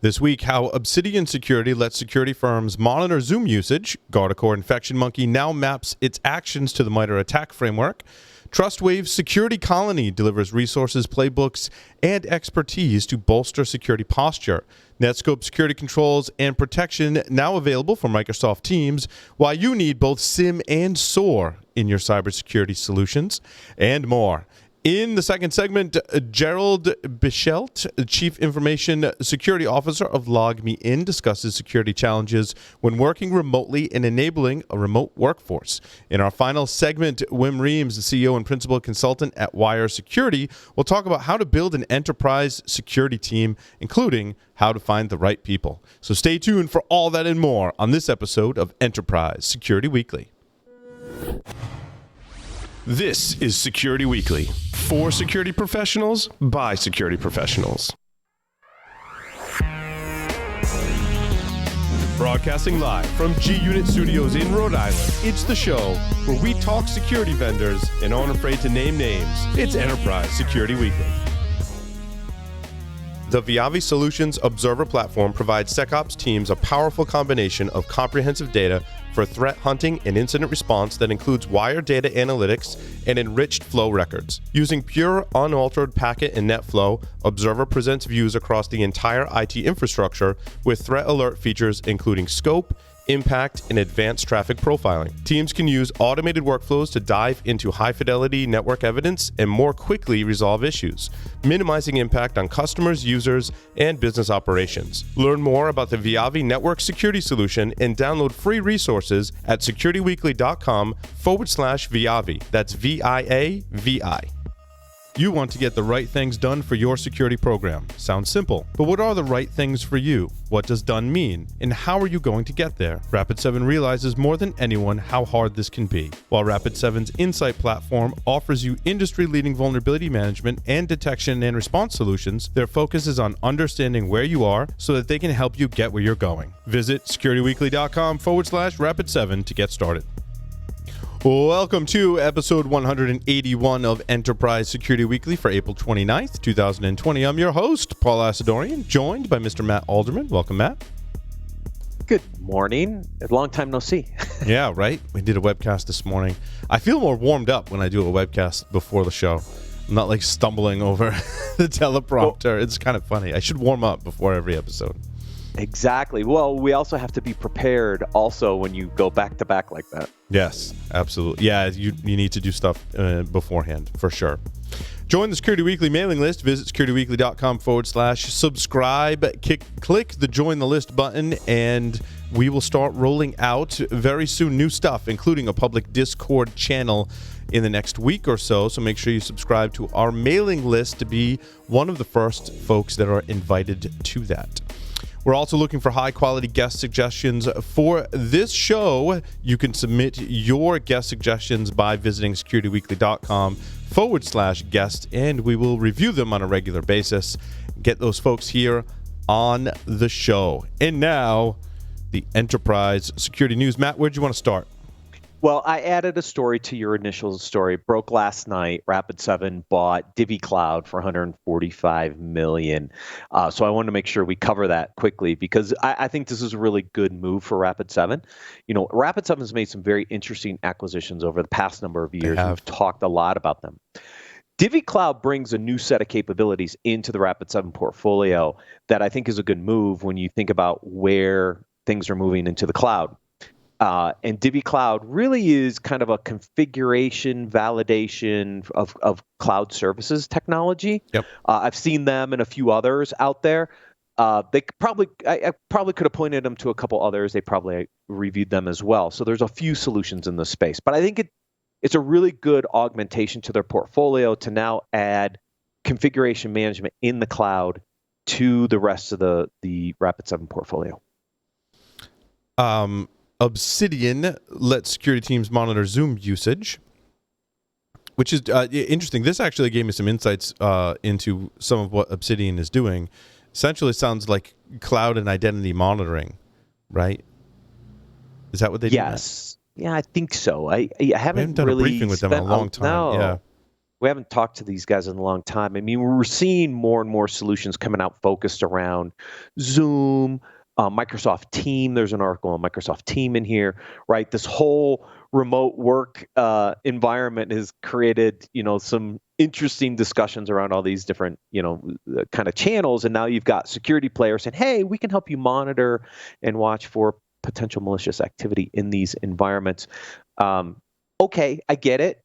This week, how Obsidian Security lets security firms monitor Zoom usage. Guardicore Infection Monkey now maps its actions to the MITRE ATT&CK framework. Trustwave Security Colony delivers resources, playbooks, and expertise to bolster security posture. Netskope security controls and protection now available for Microsoft Teams, why you need both SIEM and SOAR in your cybersecurity solutions, and more. In the second segment, Gerald Bichelt, Chief Information Security Officer of LogMeIn, discusses security challenges when working remotely and enabling a remote workforce. In our final segment, Wim Reams, the CEO and Principal Consultant at Wire Security, will talk about how to build an enterprise security team, including how to find the right people. So stay tuned for all that and more on this episode of Enterprise Security Weekly. This is Security Weekly, for security professionals, by security professionals. Broadcasting live from G-Unit Studios in Rhode Island, it's the show where we talk security vendors and aren't afraid to name names. It's Enterprise Security Weekly. The Viavi Solutions Observer Platform provides SecOps teams a powerful combination of comprehensive data for threat hunting and incident response that includes wire data analytics and enriched flow records. Using pure, unaltered packet and net flow, Observer presents views across the entire IT infrastructure with threat alert features including scope, impact, and advanced traffic profiling. Teams can use automated workflows to dive into high-fidelity network evidence and more quickly resolve issues, minimizing impact on customers, users, and business operations. Learn more about the Viavi Network Security Solution and download free resources at securityweekly.com/Viavi. That's V-I-A-V-I. You want to get the right things done for your security program. Sounds simple, but what are the right things for you? What does done mean? And how are you going to get there? Rapid7 realizes more than anyone how hard this can be. While Rapid7's Insight platform offers you industry-leading vulnerability management and detection and response solutions, their focus is on understanding where you are so that they can help you get where you're going. Visit securityweekly.com/Rapid7 to get started. Welcome to episode 181 of Enterprise Security Weekly for April 29th, 2020. I'm your host, Paul Asadorian, joined by Mr. Matt Alderman. Welcome, Matt. Good morning. A long time no see. Yeah, right? We did a webcast this morning. I feel more warmed up when I do a webcast before the show. I'm not like stumbling over the teleprompter. Well, it's kind of funny. I should warm up before every episode. Exactly. Well, we also have to be prepared also when you go back to back like that. Yes, absolutely. Yeah, you need to do stuff beforehand, for sure. Join the Security Weekly mailing list. Visit securityweekly.com/subscribe. Click the Join the List button, and we will start rolling out very soon new stuff, including a public Discord channel in the next week or so. So make sure you subscribe to our mailing list to be one of the first folks that are invited to that. We're also looking for high-quality guest suggestions for this show. You can submit your guest suggestions by visiting securityweekly.com/guest, and we will review them on a regular basis. Get those folks here on the show. And now, the Enterprise Security News. Matt, where'd you want to start? Well, I added a story to your initial story. Broke last night. Rapid7 bought DivvyCloud for $145 million. So I wanted to make sure we cover that quickly because I think this is a really good move for Rapid7. You know, Rapid7 has made some very interesting acquisitions over the past number of years. We've talked a lot about them. DivvyCloud brings a new set of capabilities into the Rapid7 portfolio that I think is a good move when you think about where things are moving into the cloud. And DivvyCloud really is kind of a configuration validation of cloud services technology. Yep. I've seen them and a few others out there. I probably could have pointed them to a couple others. They probably reviewed them as well. So there's a few solutions in this space. But I think it's a really good augmentation to their portfolio to now add configuration management in the cloud to the rest of the Rapid7 portfolio. Obsidian lets security teams monitor Zoom usage, which is interesting. This actually gave me some insights into some of what Obsidian is doing. Essentially, it sounds like cloud and identity monitoring, right? Is that what they do? Yes. Yeah, I think so. I haven't done really a briefing with them in a long time. No. Yeah. we haven't talked to these guys in a long time. I mean, we're seeing more and more solutions coming out focused around Zoom, Microsoft Team. There's an article on Microsoft Team in here, right? This whole remote work environment has created, some interesting discussions around all these different, kind of channels. And now you've got security players saying, hey, we can help you monitor and watch for potential malicious activity in these environments. Okay, I get it.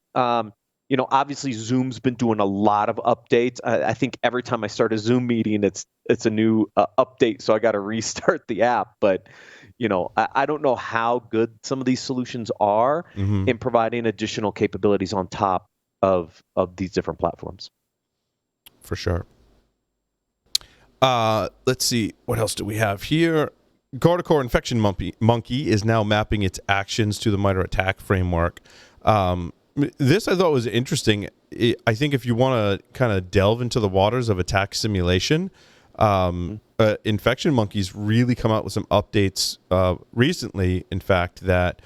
Obviously Zoom's been doing a lot of updates. I think every time I start a Zoom meeting, it's a new update, so I got to restart the app. But I don't know how good some of these solutions are in providing additional capabilities on top of these different platforms. For sure. Let's see, what else do we have here? Guardicore Infection Monkey is now mapping its actions to the MITRE ATT&CK framework. This I thought was interesting. I think if you want to kind of delve into the waters of attack simulation, Infection Monkey's really come out with some updates recently, in fact, that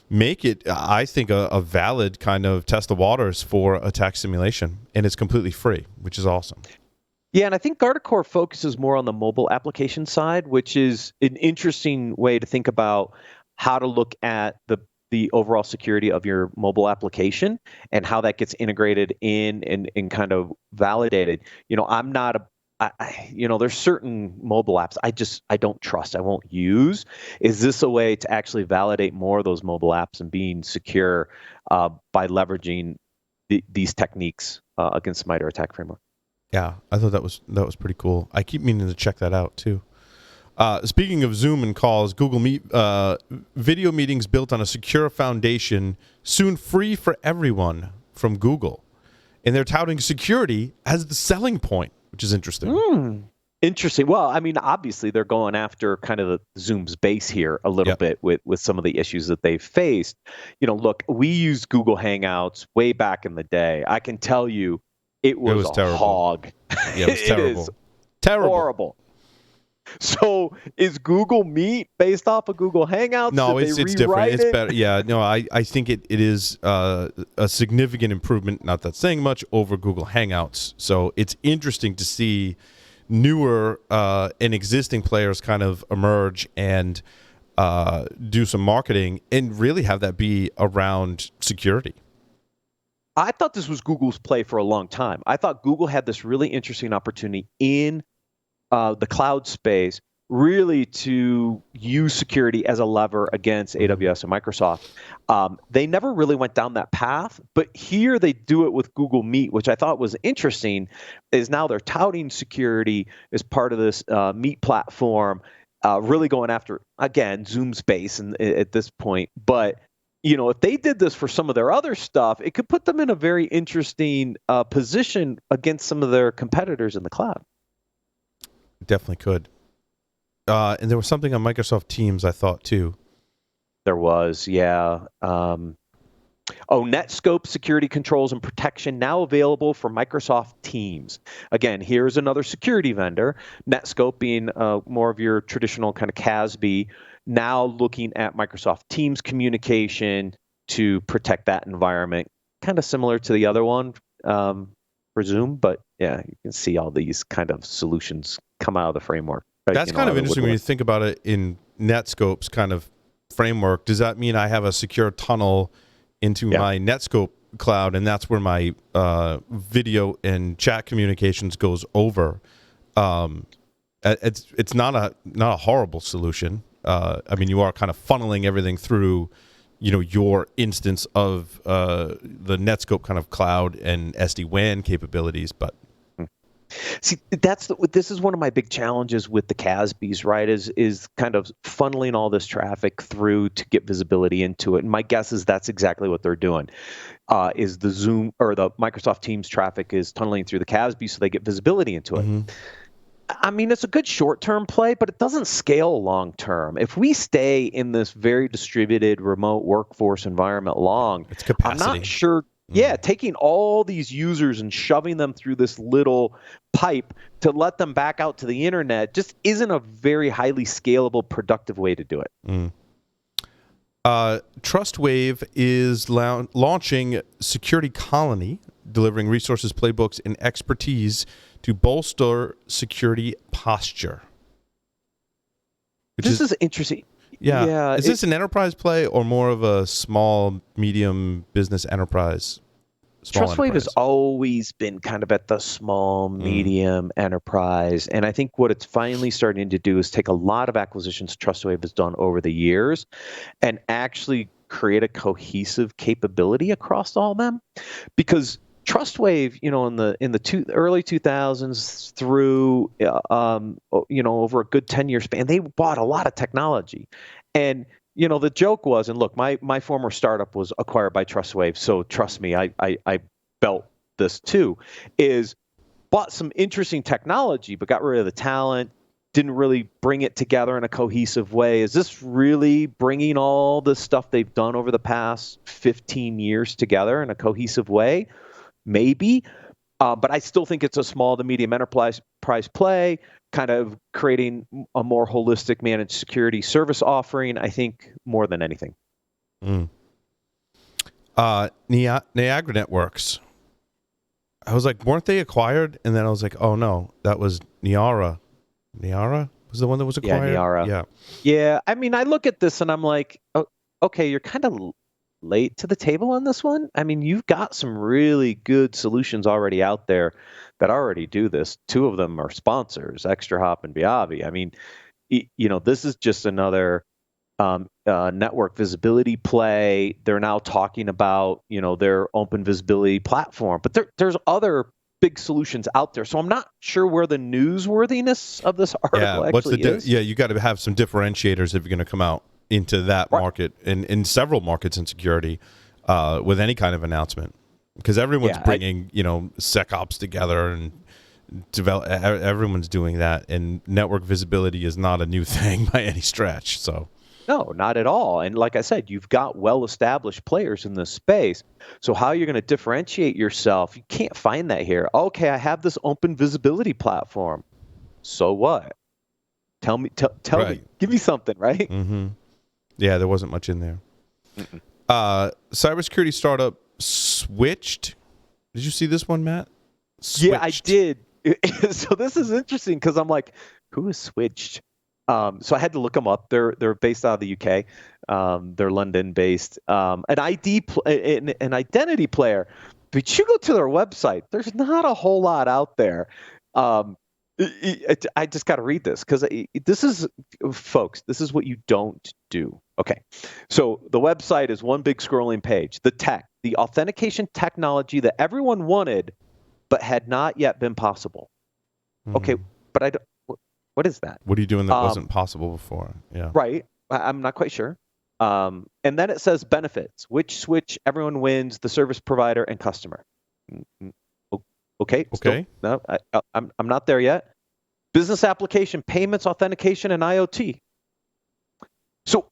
make it, I think, a valid kind of test the waters for attack simulation. And it's completely free, which is awesome. Yeah, and I think Guardicore focuses more on the mobile application side, which is an interesting way to think about how to look at the overall security of your mobile application and how that gets integrated in and kind of validated. I'm not there's certain mobile apps I don't trust, I won't use. Is this a way to actually validate more of those mobile apps and being secure by leveraging these techniques against the MITRE ATT&CK framework? Yeah, I thought that was pretty cool. I keep meaning to check that out too. Speaking of Zoom and calls, Google Meet video meetings built on a secure foundation, soon free for everyone from Google. And they're touting security as the selling point, which is interesting. Interesting. Well, I mean, obviously they're going after kind of the Zoom's base here a little bit with some of the issues that they've faced. Look, we used Google Hangouts way back in the day. I can tell you it was a terrible. Hog. Yeah, it was terrible. It is terrible. Horrible. So is Google Meet based off of Google Hangouts? No, it's different. It's better. Yeah, no, I think it is a significant improvement, not that saying much, over Google Hangouts. So it's interesting to see newer and existing players kind of emerge and do some marketing and really have that be around security. I thought this was Google's play for a long time. I thought Google had this really interesting opportunity in the cloud space, really to use security as a lever against AWS and Microsoft. They never really went down that path, but here they do it with Google Meet, which I thought was interesting, is now they're touting security as part of this Meet platform, really going after, again, Zoom space at this point. But if they did this for some of their other stuff, it could put them in a very interesting position against some of their competitors in the cloud. Definitely could. And there was something on Microsoft Teams, I thought, too. There was, yeah. Netscope security controls and protection now available for Microsoft Teams. Again, here's another security vendor, Netscope being more of your traditional kind of CASB, now looking at Microsoft Teams communication to protect that environment. Kind of similar to the other one for Zoom, but yeah, you can see all these kind of solutions come out of the framework. Right? That's kind of interesting when you think about it in Netscope's kind of framework. Does that mean I have a secure tunnel into my Netscope cloud, and that's where my video and chat communications goes over? It's not a horrible solution. I mean, you are kind of funneling everything through, your instance of the Netscope kind of cloud and SD-WAN capabilities, but. See, this is one of my big challenges with the CASBs, right? Is kind of funneling all this traffic through to get visibility into it. And my guess is that's exactly what they're doing. Is the Zoom or the Microsoft Teams traffic is tunneling through the CASB so they get visibility into it. I mean, it's a good short-term play, but it doesn't scale long-term. If we stay in this very distributed remote workforce environment long, it's capacity. I'm not sure. Yeah, taking all these users and shoving them through this little pipe to let them back out to the internet just isn't a very highly scalable, productive way to do it. Trustwave is launching Security Colony, delivering resources, playbooks, and expertise to bolster security posture. This is interesting. Yeah. Is this an enterprise play or more of a small, medium business enterprise? Trustwave has always been kind of at the small, medium enterprise. And I think what it's finally starting to do is take a lot of acquisitions Trustwave has done over the years and actually create a cohesive capability across all of them. Because Trustwave, in the early 2000s through, over a good 10-year span, they bought a lot of technology. And the joke was, and look, my former startup was acquired by Trustwave, so trust me, I felt this too, is bought some interesting technology, but got rid of the talent, didn't really bring it together in a cohesive way. Is this really bringing all the stuff they've done over the past 15 years together in a cohesive way? Maybe. But I still think it's a small to medium enterprise play, kind of creating a more holistic managed security service offering, I think, more than anything. Niagara Networks. I was like, weren't they acquired? And then I was like, oh, no, that was Niagara. Niagara was the one that was acquired? Yeah, Niagara. Yeah. I mean, I look at this and I'm like, oh, okay, you're kind of late to the table on this one. I mean, you've got some really good solutions already out there that already do this. Two of them are sponsors, ExtraHop and Viavi. I mean, this is just another network visibility play. They're now talking about, their open visibility platform, but there's other big solutions out there. So I'm not sure where the newsworthiness of this article actually is. You got to have some differentiators if you're going to come out into that market and in several markets in security with any kind of announcement, because everyone's bringing SecOps together and everyone's doing that, and network visibility is not a new thing by any stretch. So no, not at all. And like I said, you've got well-established players in this space. So how you're going to differentiate yourself, you can't find that here. Okay, I have this open visibility platform. So what? Tell me, give me something, right? Mm-hmm. Yeah, there wasn't much in there. Cybersecurity startup Switched. Did you see this one, Matt? Switched. Yeah, I did. So this is interesting because I'm like, who is Switched? So I had to look them up. They're based out of the UK. They're London-based. An identity player. But you go to their website, there's not a whole lot out there. I just got to read this because this is, folks, this is what you don't do. Okay. So the website is one big scrolling page. The authentication technology that everyone wanted, but had not yet been possible. Okay. But I don't. What is that? What are you doing that wasn't possible before? Yeah. Right. I'm not quite sure. And then it says benefits, which switch everyone wins, the service provider and customer. Okay. Okay. No, I'm not there yet. Business application, payments, authentication, and IoT. So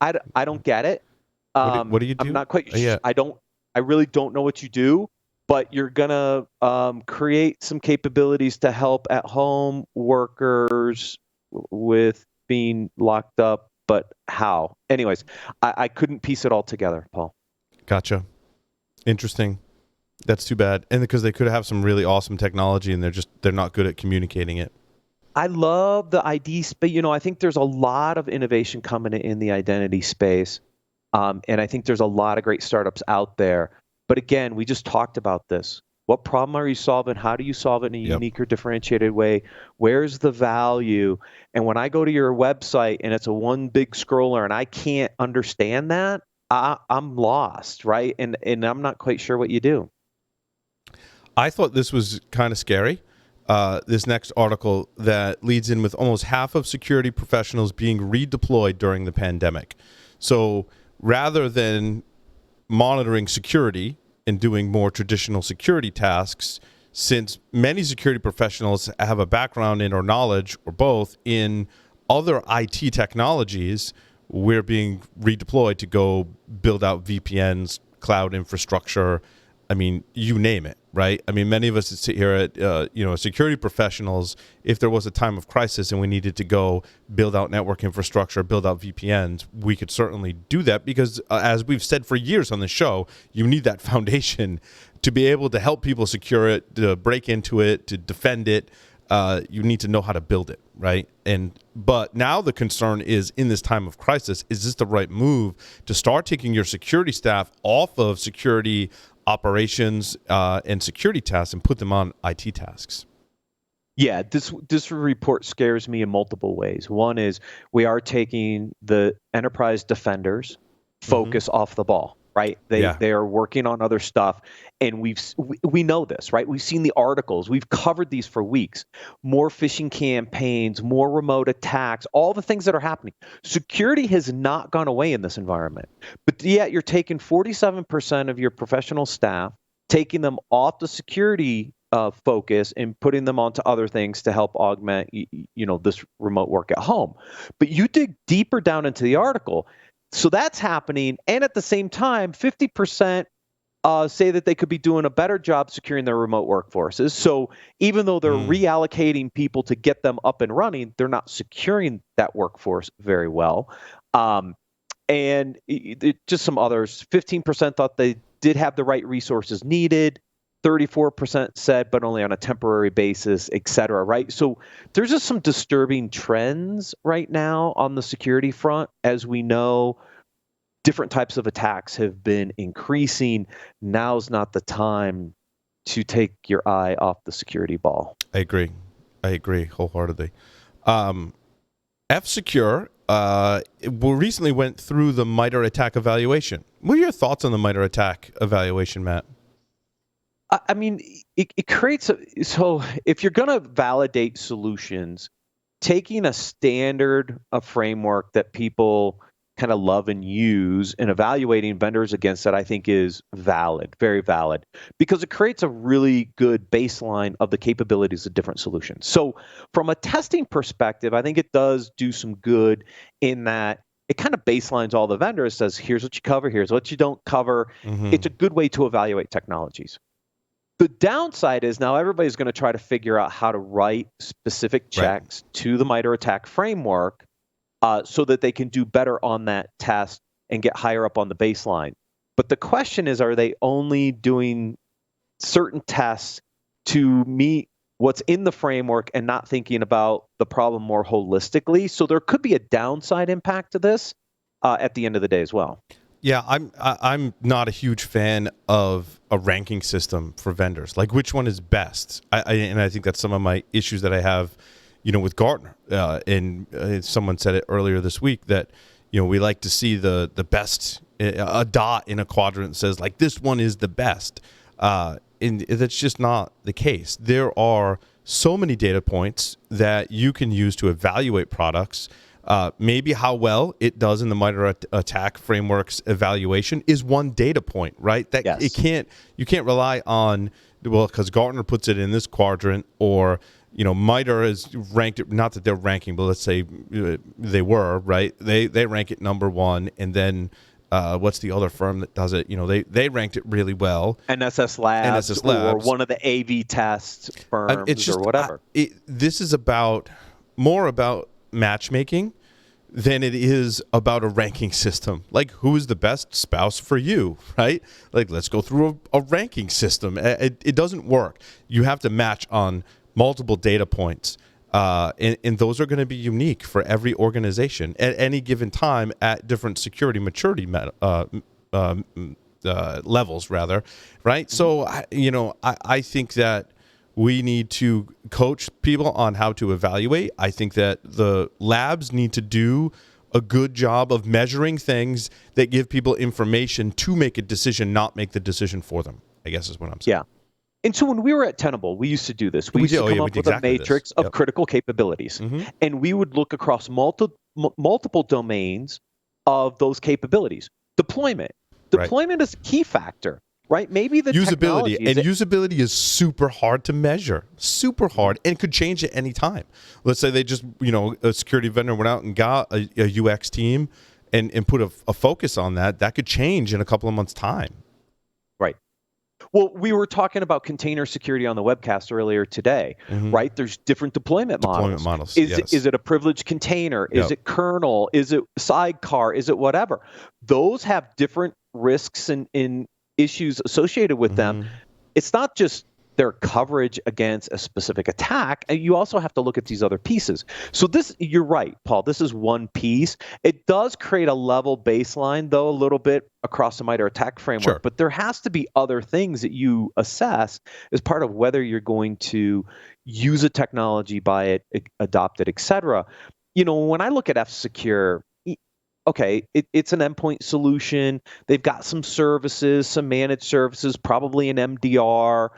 I don't get it. What do you do? I'm not quite. Yeah. I really don't know what you do. But you're gonna create some capabilities to help at-home workers with being locked up. But how? Anyways, I couldn't piece it all together, Paul. Gotcha. Interesting. That's too bad. And because they could have some really awesome technology, and they're not good at communicating it. I love the ID space. I think there's a lot of innovation coming in the identity space, and I think there's a lot of great startups out there. But again, we just talked about this. What problem are you solving? How do you solve it in a unique or differentiated way? Where's the value? And when I go to your website and it's a one big scroller and I can't understand that, I'm lost, right? And I'm not quite sure what you do. I thought this was kind of scary. This next article that leads in with almost half of security professionals being redeployed during the pandemic. So rather than monitoring security and doing more traditional security tasks, since many security professionals have a background in or knowledge or both in other IT technologies, we're being redeployed to go build out VPNs, cloud infrastructure, I mean, you name it, right? I mean, many of us that sit here at, security professionals, if there was a time of crisis and we needed to go build out network infrastructure, build out VPNs, we could certainly do that because, as we've said for years on the show, you need that foundation to be able to help people secure it, to break into it, to defend it. You need to know how to build it, right? But now the concern is, in this time of crisis, is this the right move to start taking your security staff off of security operations and security tasks and put them on IT tasks? Yeah, this report scares me in multiple ways. One is we are taking the enterprise defenders focus off the ball, right? They are working on other stuff, and we know this, right? We've seen the articles, we've covered these for weeks. More phishing campaigns, more remote attacks, all the things that are happening. Security has not gone away in this environment, but yet you're taking 47% of your professional staff, taking them off the security focus and putting them onto other things to help augment, this remote work at home. But you dig deeper down into the article. So that's happening. And at the same time, 50% say that they could be doing a better job securing their remote workforces. So even though they're reallocating people to get them up and running, they're not securing that workforce very well. And just some others, 15% thought they did have the right resources needed. 34% said, but only on a temporary basis, et cetera, right? So there's just some disturbing trends right now on the security front. As we know, different types of attacks have been increasing. Now's not the time to take your eye off the security ball. I agree wholeheartedly. F-Secure recently went through the MITRE ATT&CK evaluation. What are your thoughts on the MITRE ATT&CK evaluation, Matt? I mean, it creates so if you're going to validate solutions, taking a standard, a framework that people kind of love and use, and evaluating vendors against it, I think is valid, very valid, because it creates a really good baseline of the capabilities of different solutions. So from a testing perspective, I think it does do some good in that it kind of baselines all the vendors, says, here's what you cover, here's what you don't cover. It's a good way to evaluate technologies. The downside is now everybody's going to try to figure out how to write specific checks to the MITRE ATT&CK framework so that they can do better on that test and get higher up on the baseline. But the question is, are they only doing certain tests to meet what's in the framework and not thinking about the problem more holistically? So there could be a downside impact to this at the end of the day as well. Yeah, I'm not a huge fan of a ranking system for vendors. Like, which one is best? And I think that's some of my issues that I have, with Gartner. And someone said it earlier this week that, we like to see the best, a dot in a quadrant says, like, this one is the best. And that's just not the case. There are so many data points that you can use to evaluate products. Maybe how well it does in the MITRE ATT&CK framework's evaluation is one data point, right? That you can't rely on, because Gartner puts it in this quadrant, or MITRE is ranked, not that they're ranking, but let's say they were, right? They rank it number one, and then what's the other firm that does it? They ranked it really well. NSS Labs, or one of the AV test firms, it's just, or whatever. This is more about matchmaking than it is about a ranking system. Like, who is the best spouse for you, right? Like, let's go through a ranking system. It doesn't work. You have to match on multiple data points, and those are going to be unique for every organization at any given time at different security maturity levels, rather, right? So, I think that we need to coach people on how to evaluate. I think that the labs need to do a good job of measuring things that give people information to make a decision, not make the decision for them, I guess is what I'm saying. Yeah. And so when we were at Tenable, we used to do this. We used to come up with a matrix of critical capabilities. And we would look across multiple domains of those capabilities. Deployment is a key factor. Right? Maybe the usability, and usability is super hard to measure, super hard, and could change at any time. Let's say they just, a security vendor went out and got a UX team and put a focus on that. That could change in a couple of months' time. Right. Well, we were talking about container security on the webcast earlier today, right? There's different deployment models. Yes. Is it a privileged container? Yep. Is it kernel? Is it sidecar? Is it whatever? Those have different risks and issues associated with them. It's not just their coverage against a specific attack, and you also have to look at these other pieces. So you're right, Paul, this is one piece. It does create a level baseline, though, a little bit across the MITRE ATT&CK framework, but there has to be other things that you assess as part of whether you're going to use a technology, buy it, adopt it, et cetera. When I look at F-Secure, okay, it's an endpoint solution. They've got some services, some managed services, probably an MDR.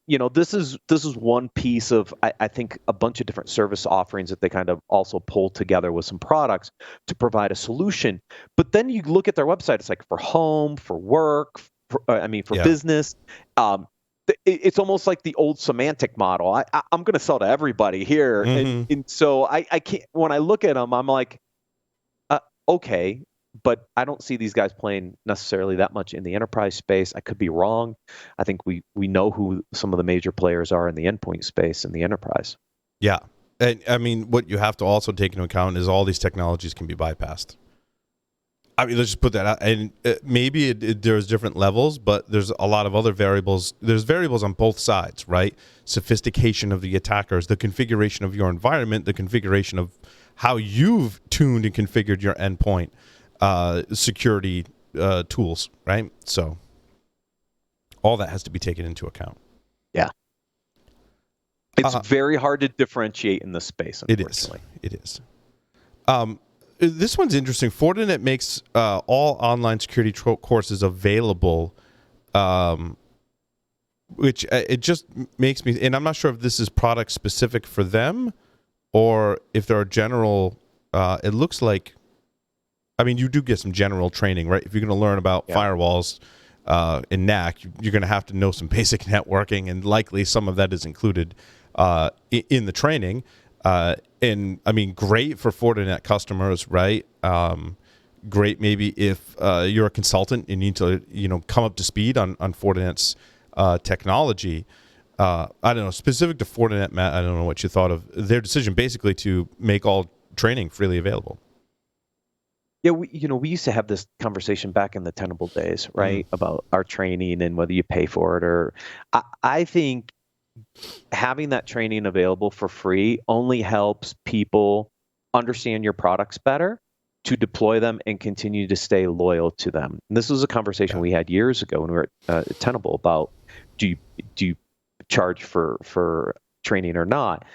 This is one piece of, I think, a bunch of different service offerings that they kind of also pull together with some products to provide a solution. But then you look at their website, it's like for home, for work, for business. It's almost like the old semantic model. I'm going to sell to everybody here. And so I can't, when I look at them, I'm like, okay, but I don't see these guys playing necessarily that much in the enterprise space. I could be wrong. I think we know who some of the major players are in the endpoint space in the enterprise. Yeah. And I mean, what you have to also take into account is all these technologies can be bypassed. I mean, let's just put that out. And maybe there's different levels, but there's a lot of other variables. There's variables on both sides, right? Sophistication of the attackers, the configuration of your environment, the configuration of how you've tuned and configured your endpoint security tools, right? So all that has to be taken into account. Yeah. It's very hard to differentiate in this space, unfortunately. It is. This one's interesting. Fortinet makes all online security courses available, which it just makes me, and I'm not sure if this is product specific for them or if there are general, it looks like, I mean, you do get some general training, right? If you're going to learn about firewalls in NAC, you're going to have to know some basic networking, and likely some of that is included in the training. And I mean, great for Fortinet customers, right? Great maybe if you're a consultant and you need to, come up to speed on Fortinet's technology. I don't know, specific to Fortinet, Matt, I don't know what you thought of their decision basically to make all training freely available. Yeah, we used to have this conversation back in the Tenable days, right? About our training and whether you pay for it or I think having that training available for free only helps people understand your products better, to deploy them and continue to stay loyal to them. And this was a conversation we had years ago when we were at Tenable about do you charge for training or not?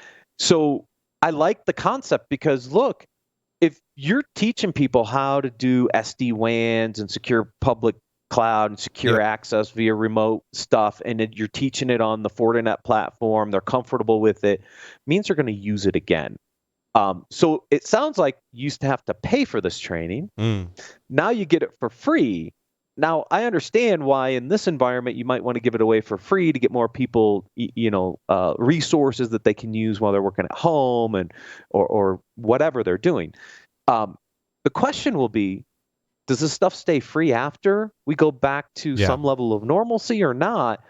So I like the concept because look, if you're teaching people how to do SD-WANs and secure public cloud and secure access via remote stuff, and you're teaching it on the Fortinet platform, they're comfortable with it, means they're going to use it again. So it sounds like you used to have to pay for this training. Now you get it for free. Now I understand why in this environment you might want to give it away for free to get more people, resources that they can use while they're working at home and or whatever they're doing. The question will be, does this stuff stay free after we go back to some level of normalcy or not?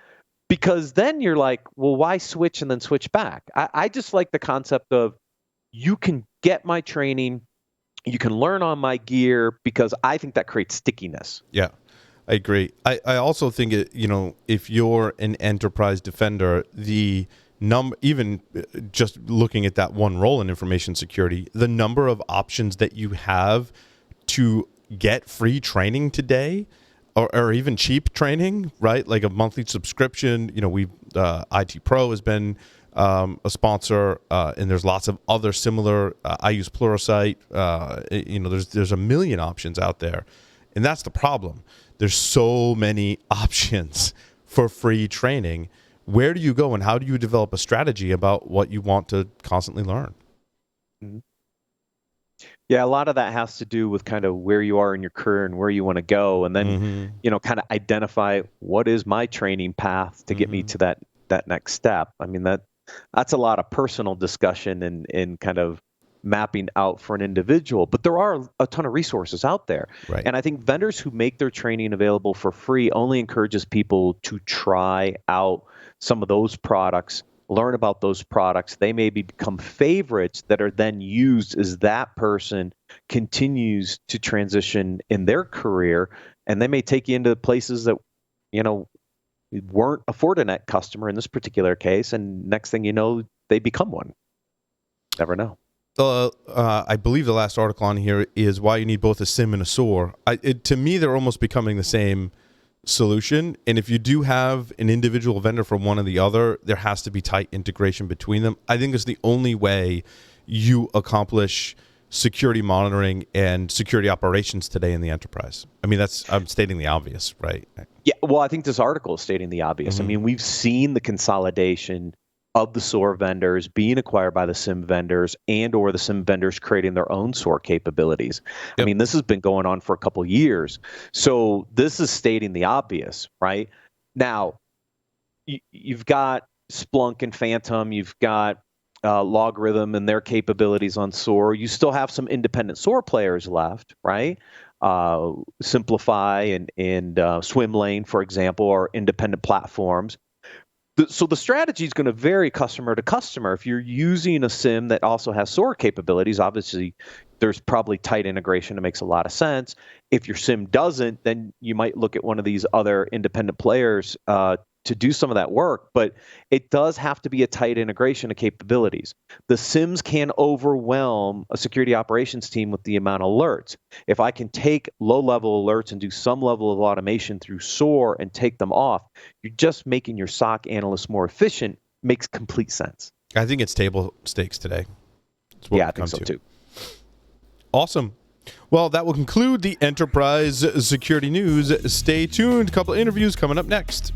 Because then you're like, well, why switch and then switch back? I just like the concept of you can get my training, you can learn on my gear, because I think that creates stickiness. Yeah, I agree. I also think, if you're an enterprise defender, the even just looking at that one role in information security, the number of options that you have to get free training today, or even cheap training, right? Like a monthly subscription. IT Pro has been a sponsor, and there's lots of other similar. I use Pluralsight. There's a million options out there, and that's the problem. There's so many options for free training. Where do you go, and how do you develop a strategy about what you want to constantly learn? Yeah, a lot of that has to do with kind of where you are in your career and where you want to go, and then kind of identify what is my training path to get me to that next step. I mean, that's a lot of personal discussion and kind of mapping out for an individual, but there are a ton of resources out there. Right. And I think vendors who make their training available for free only encourages people to try out some of those products, learn about those products. They maybe become favorites that are then used as that person continues to transition in their career, and they may take you into places that, weren't a Fortinet customer in this particular case, and next thing you know, they become one. Never know. I believe the last article on here is why you need both a SIEM and a SOAR. To me, they're almost becoming the same solution. And if you do have an individual vendor for one or the other, there has to be tight integration between them. I think it's the only way you accomplish security monitoring and security operations today in the enterprise. I mean, I'm stating the obvious, right? Yeah, well, I think this article is stating the obvious. Mm-hmm. I mean, we've seen the consolidation of the SOAR vendors being acquired by the SIEM vendors, and or the SIEM vendors creating their own SOAR capabilities. Yep. I mean, this has been going on for a couple of years. So this is stating the obvious, right? Now, you've got Splunk and Phantom, you've got Logarithm and their capabilities on SOAR. You still have some independent SOAR players left, right? Simplify and Swimlane, for example, are independent platforms. So the strategy is going to vary customer to customer. If you're using a SIEM that also has SOAR capabilities, obviously there's probably tight integration that makes a lot of sense. If your SIEM doesn't, then you might look at one of these other independent players to do some of that work, but it does have to be a tight integration of capabilities. The SIEMs can overwhelm a security operations team with the amount of alerts. If I can take low-level alerts and do some level of automation through SOAR and take them off, you're just making your SOC analysts more efficient. Makes complete sense. I think it's table stakes today. Yeah, I think so too. Awesome. Well, that will conclude the enterprise security news. Stay tuned. A couple of interviews coming up next.